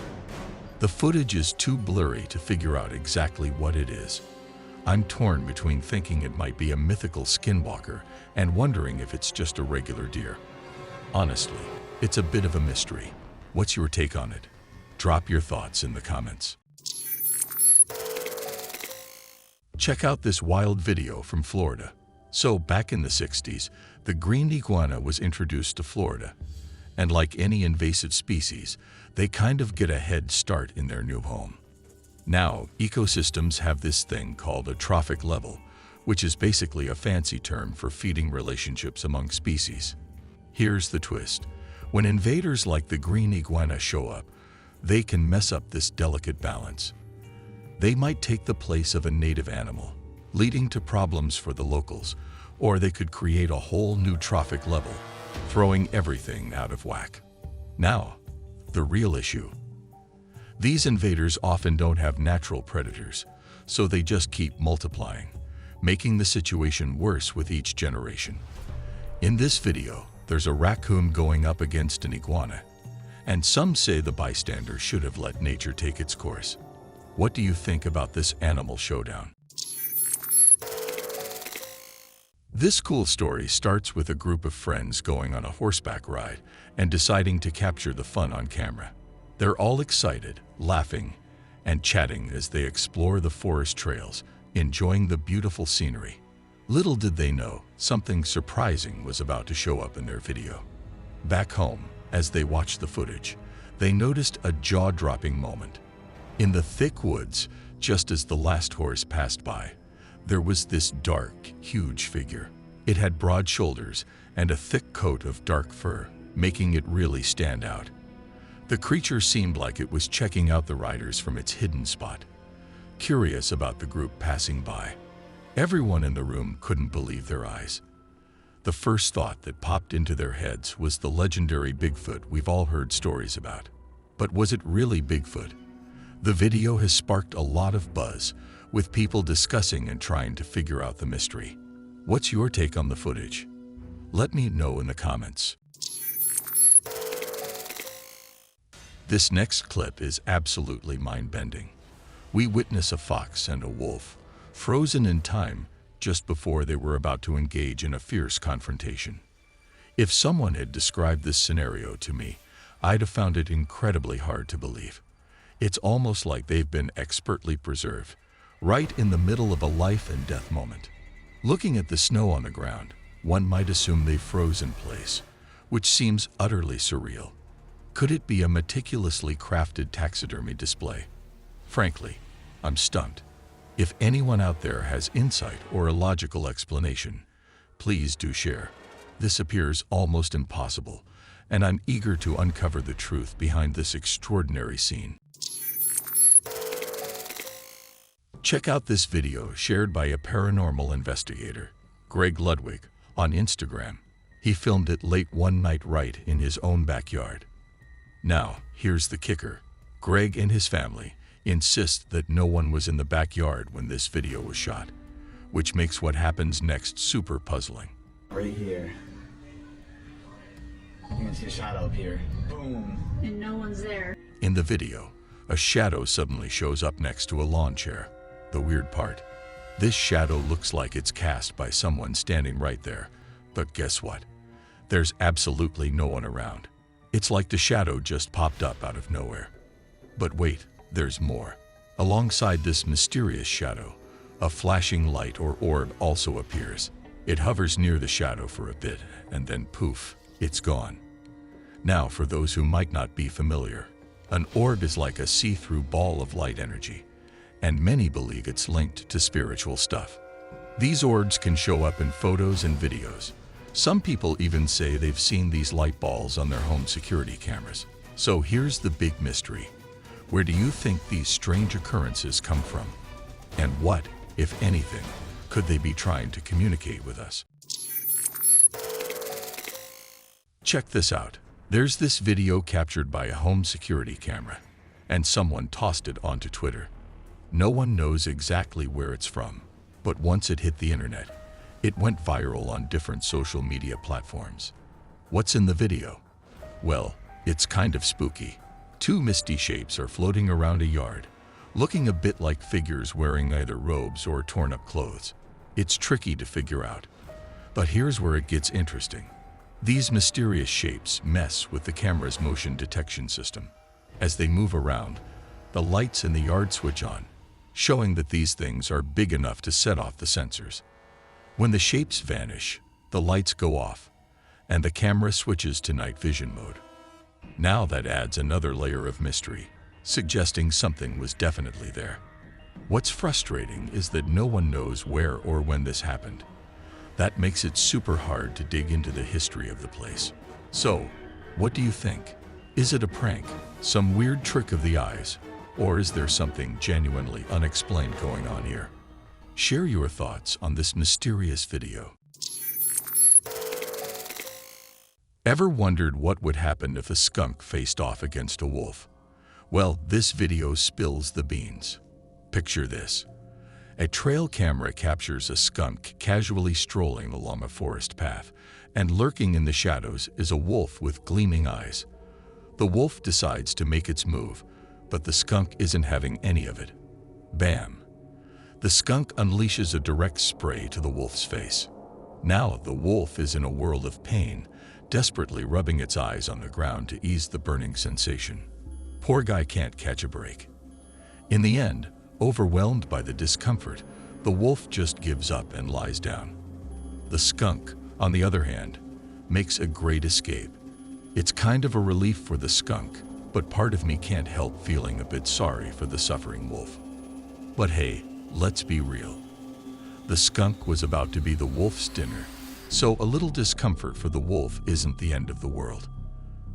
The footage is too blurry to figure out exactly what it is. I'm torn between thinking it might be a mythical skinwalker and wondering if it's just a regular deer. Honestly, it's a bit of a mystery. What's your take on it? Drop your thoughts in the comments. Check out this wild video from Florida. So back in the 60s, the green iguana was introduced to Florida. And like any invasive species, they kind of get a head start in their new home. Now, ecosystems have this thing called a trophic level, which is basically a fancy term for feeding relationships among species. Here's the twist. When invaders like the green iguana show up, they can mess up this delicate balance. They might take the place of a native animal, leading to problems for the locals, or they could create a whole new trophic level, throwing everything out of whack. Now, the real issue. These invaders often don't have natural predators, so they just keep multiplying, making the situation worse with each generation. In this video, there's a raccoon going up against an iguana, and some say the bystanders should have let nature take its course. What do you think about this animal showdown? This cool story starts with a group of friends going on a horseback ride and deciding to capture the fun on camera. They're all excited, laughing, and chatting as they explore the forest trails, enjoying the beautiful scenery. Little did they know, something surprising was about to show up in their video. Back home, as they watched the footage, they noticed a jaw-dropping moment. In the thick woods, just as the last horse passed by, there was this dark, huge figure. It had broad shoulders and a thick coat of dark fur, making it really stand out. The creature seemed like it was checking out the riders from its hidden spot, curious about the group passing by. Everyone in the room couldn't believe their eyes. The first thought that popped into their heads was the legendary Bigfoot we've all heard stories about. But was it really Bigfoot? The video has sparked a lot of buzz, with people discussing and trying to figure out the mystery. What's your take on the footage? Let me know in the comments. This next clip is absolutely mind-bending. We witness a fox and a wolf frozen in time just before they were about to engage in a fierce confrontation. If someone had described this scenario to me, I'd have found it incredibly hard to believe. It's almost like they've been expertly preserved, right in the middle of a life and death moment. Looking at the snow on the ground, one might assume they froze in place, which seems utterly surreal. Could it be a meticulously crafted taxidermy display? Frankly, I'm stumped. If anyone out there has insight or a logical explanation, please do share. This appears almost impossible, and I'm eager to uncover the truth behind this extraordinary scene. Check out this video shared by a paranormal investigator, Greg Ludwig, on Instagram. He filmed it late one night right in his own backyard. Now, here's the kicker. Greg and his family insist that no one was in the backyard when this video was shot, which makes what happens next super puzzling. Right here. You can see a shadow up here. Boom. And no one's there. In the video, a shadow suddenly shows up next to a lawn chair. The weird part, this shadow looks like it's cast by someone standing right there. But guess what? There's absolutely no one around. It's like the shadow just popped up out of nowhere. But wait, there's more. Alongside this mysterious shadow, a flashing light or orb also appears. It hovers near the shadow for a bit, and then poof, it's gone. Now, for those who might not be familiar, an orb is like a see-through ball of light energy, and many believe it's linked to spiritual stuff. These orbs can show up in photos and videos. Some people even say they've seen these light balls on their home security cameras. So here's the big mystery. Where do you think these strange occurrences come from? And what, if anything, could they be trying to communicate with us? Check this out. There's this video captured by a home security camera, and someone tossed it onto Twitter. No one knows exactly where it's from, but once it hit the internet, it went viral on different social media platforms. What's in the video? Well, it's kind of spooky. Two misty shapes are floating around a yard, looking a bit like figures wearing either robes or torn-up clothes. It's tricky to figure out. But here's where it gets interesting. These mysterious shapes mess with the camera's motion detection system. As they move around, the lights in the yard switch on, showing that these things are big enough to set off the sensors. When the shapes vanish, the lights go off, and the camera switches to night vision mode. Now that adds another layer of mystery, suggesting something was definitely there. What's frustrating is that no one knows where or when this happened. That makes it super hard to dig into the history of the place. So, what do you think? Is it a prank, some weird trick of the eyes, or is there something genuinely unexplained going on here? Share your thoughts on this mysterious video. Ever wondered what would happen if a skunk faced off against a wolf? Well, this video spills the beans. Picture this. A trail camera captures a skunk casually strolling along a forest path, and lurking in the shadows is a wolf with gleaming eyes. The wolf decides to make its move, but the skunk isn't having any of it. Bam! The skunk unleashes a direct spray to the wolf's face. Now the wolf is in a world of pain, desperately rubbing its eyes on the ground to ease the burning sensation. Poor guy can't catch a break. In the end, overwhelmed by the discomfort, the wolf just gives up and lies down. The skunk, on the other hand, makes a great escape. It's kind of a relief for the skunk, but part of me can't help feeling a bit sorry for the suffering wolf. But hey, let's be real. The skunk was about to be the wolf's dinner, so a little discomfort for the wolf isn't the end of the world.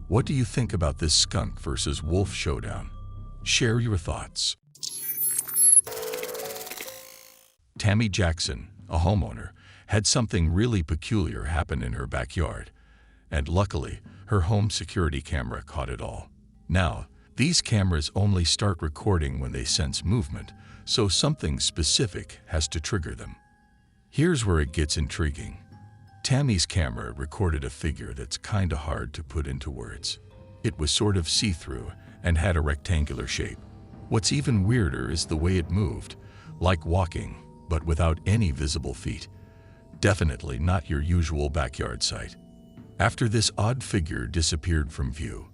What do you think about this skunk versus wolf showdown? Share your thoughts. Tammy Jackson, a homeowner, had something really peculiar happen in her backyard, and luckily, her home security camera caught it all. Now, these cameras only start recording when they sense movement, so something specific has to trigger them. Here's where it gets intriguing. Tammy's camera recorded a figure that's kinda hard to put into words. It was sort of see-through and had a rectangular shape. What's even weirder is the way it moved, like walking, but without any visible feet. Definitely not your usual backyard sight. After this odd figure disappeared from view,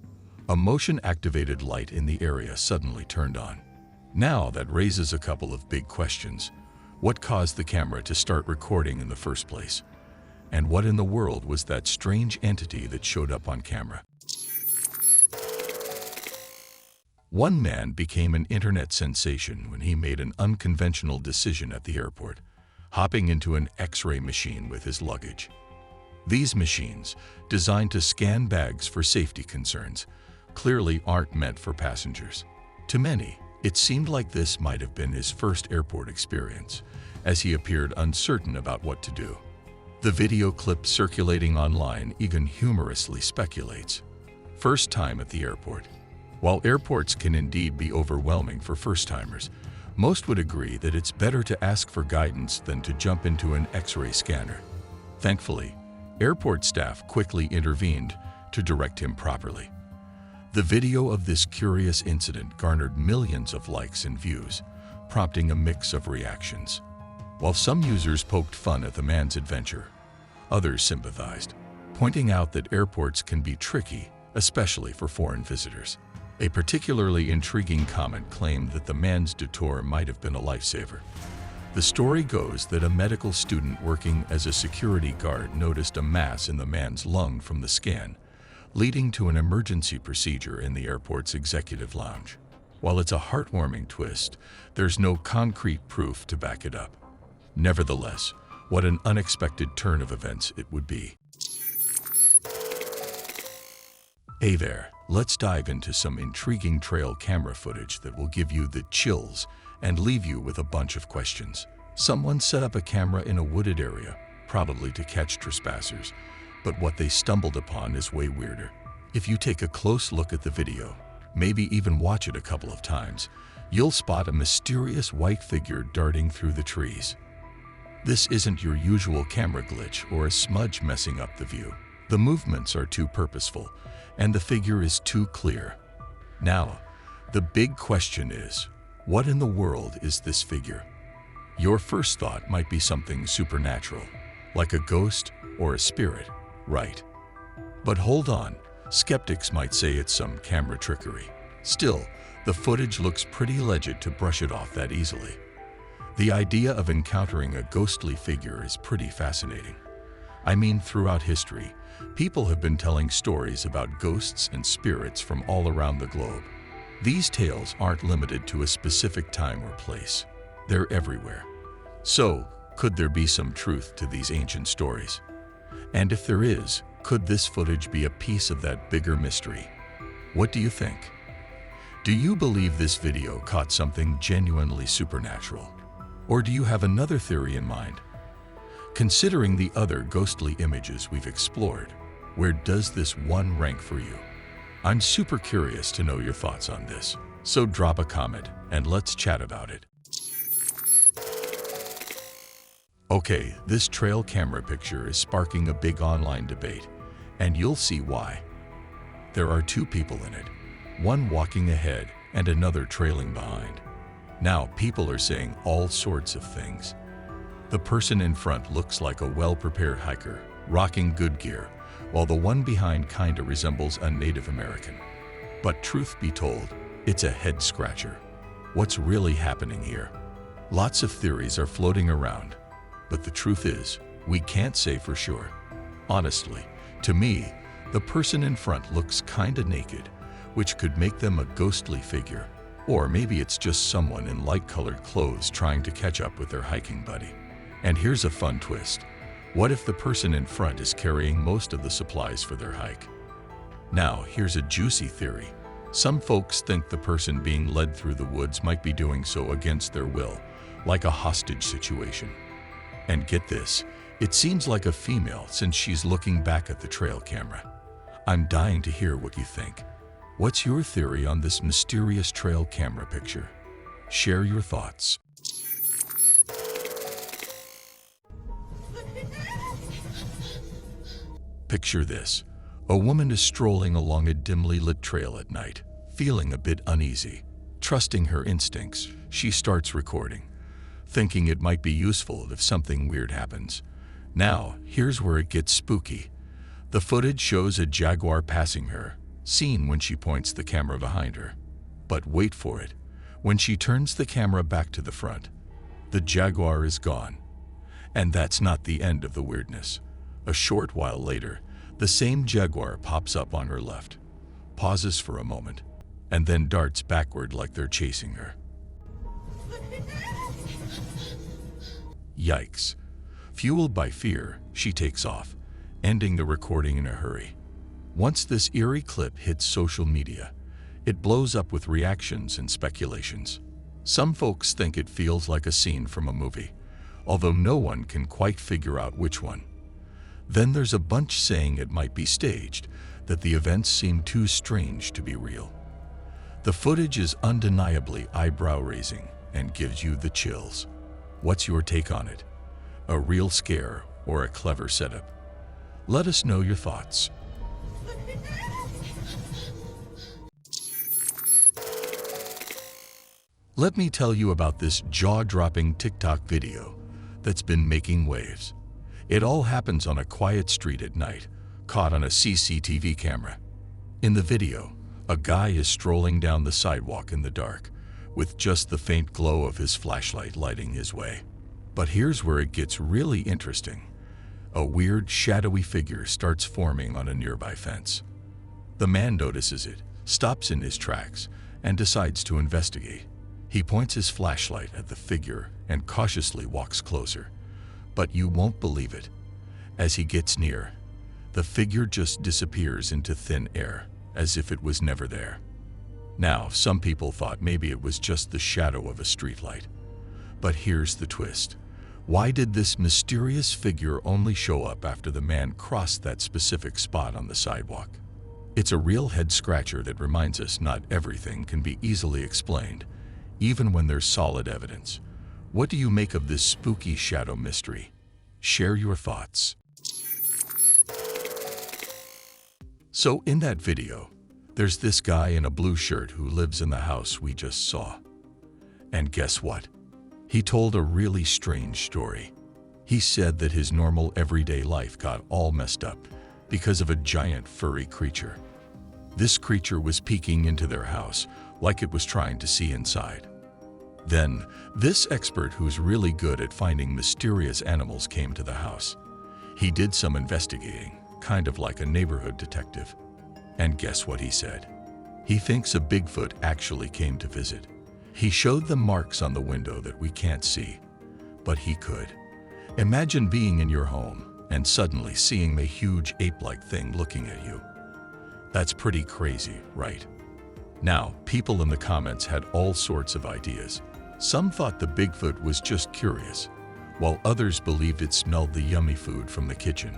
a motion-activated light in the area suddenly turned on. Now that raises a couple of big questions. What caused the camera to start recording in the first place? And what in the world was that strange entity that showed up on camera? One man became an internet sensation when he made an unconventional decision at the airport, hopping into an X-ray machine with his luggage. These machines, designed to scan bags for safety concerns, clearly aren't meant for passengers. To many, it seemed like this might have been his first airport experience, as he appeared uncertain about what to do. The video clip circulating online even humorously speculates. First time at the airport. While airports can indeed be overwhelming for first-timers, most would agree that it's better to ask for guidance than to jump into an X-ray scanner. Thankfully, airport staff quickly intervened to direct him properly. The video of this curious incident garnered millions of likes and views, prompting a mix of reactions. While some users poked fun at the man's adventure, others sympathized, pointing out that airports can be tricky, especially for foreign visitors. A particularly intriguing comment claimed that the man's detour might have been a lifesaver. The story goes that a medical student working as a security guard noticed a mass in the man's lung from the scan, leading to an emergency procedure in the airport's executive lounge. While it's a heartwarming twist, there's no concrete proof to back it up. Nevertheless, what an unexpected turn of events it would be. Hey there, let's dive into some intriguing trail camera footage that will give you the chills and leave you with a bunch of questions. Someone set up a camera in a wooded area, probably to catch trespassers, but what they stumbled upon is way weirder. If you take a close look at the video, maybe even watch it a couple of times, you'll spot a mysterious white figure darting through the trees. This isn't your usual camera glitch or a smudge messing up the view. The movements are too purposeful, and the figure is too clear. Now, the big question is, what in the world is this figure? Your first thought might be something supernatural, like a ghost or a spirit, right? But hold on, skeptics might say it's some camera trickery. Still, the footage looks pretty legit to brush it off that easily. The idea of encountering a ghostly figure is pretty fascinating. I mean, throughout history, people have been telling stories about ghosts and spirits from all around the globe. These tales aren't limited to a specific time or place. They're everywhere. So, could there be some truth to these ancient stories? And if there is, could this footage be a piece of that bigger mystery? What do you think? Do you believe this video caught something genuinely supernatural? Or do you have another theory in mind? Considering the other ghostly images we've explored, where does this one rank for you? I'm super curious to know your thoughts on this, so drop a comment and let's chat about it. Okay, this trail camera picture is sparking a big online debate, and you'll see why. There are two people in it, one walking ahead and another trailing behind. Now, people are saying all sorts of things. The person in front looks like a well-prepared hiker, rocking good gear, while the one behind kinda resembles a Native American. But truth be told, it's a head-scratcher. What's really happening here? Lots of theories are floating around, but the truth is, we can't say for sure. Honestly, to me, the person in front looks kinda naked, which could make them a ghostly figure. Or maybe it's just someone in light-colored clothes trying to catch up with their hiking buddy. And here's a fun twist. What if the person in front is carrying most of the supplies for their hike? Now, here's a juicy theory. Some folks think the person being led through the woods might be doing so against their will, like a hostage situation. And get this, it seems like a female since she's looking back at the trail camera. I'm dying to hear what you think. What's your theory on this mysterious trail camera picture? Share your thoughts. Picture this. A woman is strolling along a dimly lit trail at night, feeling a bit uneasy. Trusting her instincts, she starts recording, thinking it might be useful if something weird happens. Now, here's where it gets spooky. The footage shows a jaguar passing her, seen when she points the camera behind her. But wait for it. When she turns the camera back to the front, the jaguar is gone. And that's not the end of the weirdness. A short while later, the same jaguar pops up on her left, pauses for a moment, and then darts backward like they're chasing her. Yikes. Fueled by fear, she takes off, ending the recording in a hurry. Once this eerie clip hits social media, it blows up with reactions and speculations. Some folks think it feels like a scene from a movie, although no one can quite figure out which one. Then there's a bunch saying it might be staged, that the events seem too strange to be real. The footage is undeniably eyebrow-raising and gives you the chills. What's your take on it? A real scare or a clever setup? Let us know your thoughts. Let me tell you about this jaw-dropping TikTok video that's been making waves. It all happens on a quiet street at night, caught on a CCTV camera. In the video, a guy is strolling down the sidewalk in the dark, with just the faint glow of his flashlight lighting his way. But here's where it gets really interesting. A weird, shadowy figure starts forming on a nearby fence. The man notices it, stops in his tracks, and decides to investigate. He points his flashlight at the figure and cautiously walks closer. But you won't believe it. As he gets near, the figure just disappears into thin air, as if it was never there. Now, some people thought maybe it was just the shadow of a streetlight. But here's the twist. Why did this mysterious figure only show up after the man crossed that specific spot on the sidewalk? It's a real head-scratcher that reminds us not everything can be easily explained, even when there's solid evidence. What do you make of this spooky shadow mystery? Share your thoughts. So in that video, there's this guy in a blue shirt who lives in the house we just saw. And guess what? He told a really strange story. He said that his normal everyday life got all messed up because of a giant furry creature. This creature was peeking into their house like it was trying to see inside. Then, this expert who's really good at finding mysterious animals came to the house. He did some investigating, kind of like a neighborhood detective. And guess what he said? He thinks a Bigfoot actually came to visit. He showed them marks on the window that we can't see, but he could. Imagine being in your home and suddenly seeing a huge ape-like thing looking at you. That's pretty crazy, right? Now, people in the comments had all sorts of ideas. Some thought the Bigfoot was just curious, while others believed it smelled the yummy food from the kitchen.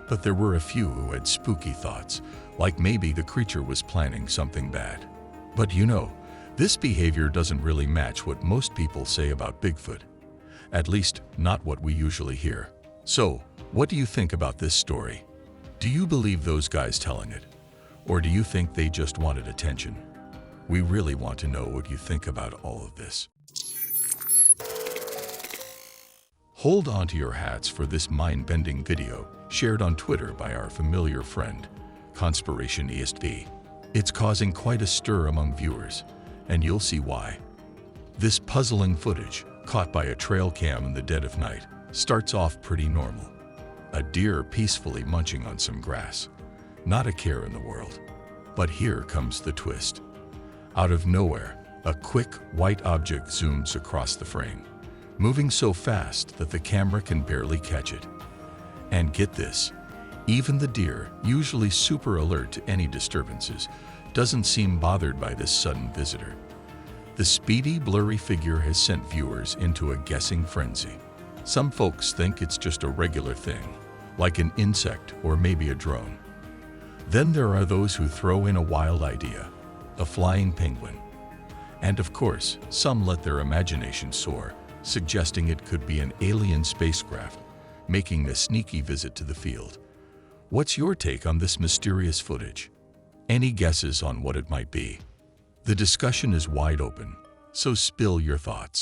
But there were a few who had spooky thoughts, like maybe the creature was planning something bad. But you know, this behavior doesn't really match what most people say about Bigfoot. At least, not what we usually hear. So, what do you think about this story? Do you believe those guys telling it? Or do you think they just wanted attention? We really want to know what you think about all of this. Hold on to your hats for this mind-bending video shared on Twitter by our familiar friend, Conspirationist. It's causing quite a stir among viewers, and you'll see why. This puzzling footage, caught by a trail cam in the dead of night, starts off pretty normal. A deer peacefully munching on some grass. Not a care in the world. But here comes the twist. Out of nowhere, a quick, white object zooms across the frame, moving so fast that the camera can barely catch it. And get this, even the deer, usually super alert to any disturbances, doesn't seem bothered by this sudden visitor. The speedy, blurry figure has sent viewers into a guessing frenzy. Some folks think it's just a regular thing, like an insect or maybe a drone. Then there are those who throw in a wild idea, a flying penguin. And of course, some let their imagination soar, suggesting it could be an alien spacecraft making a sneaky visit to the field. What's your take on this mysterious footage? Any guesses on what it might be? The discussion is wide open, so spill your thoughts.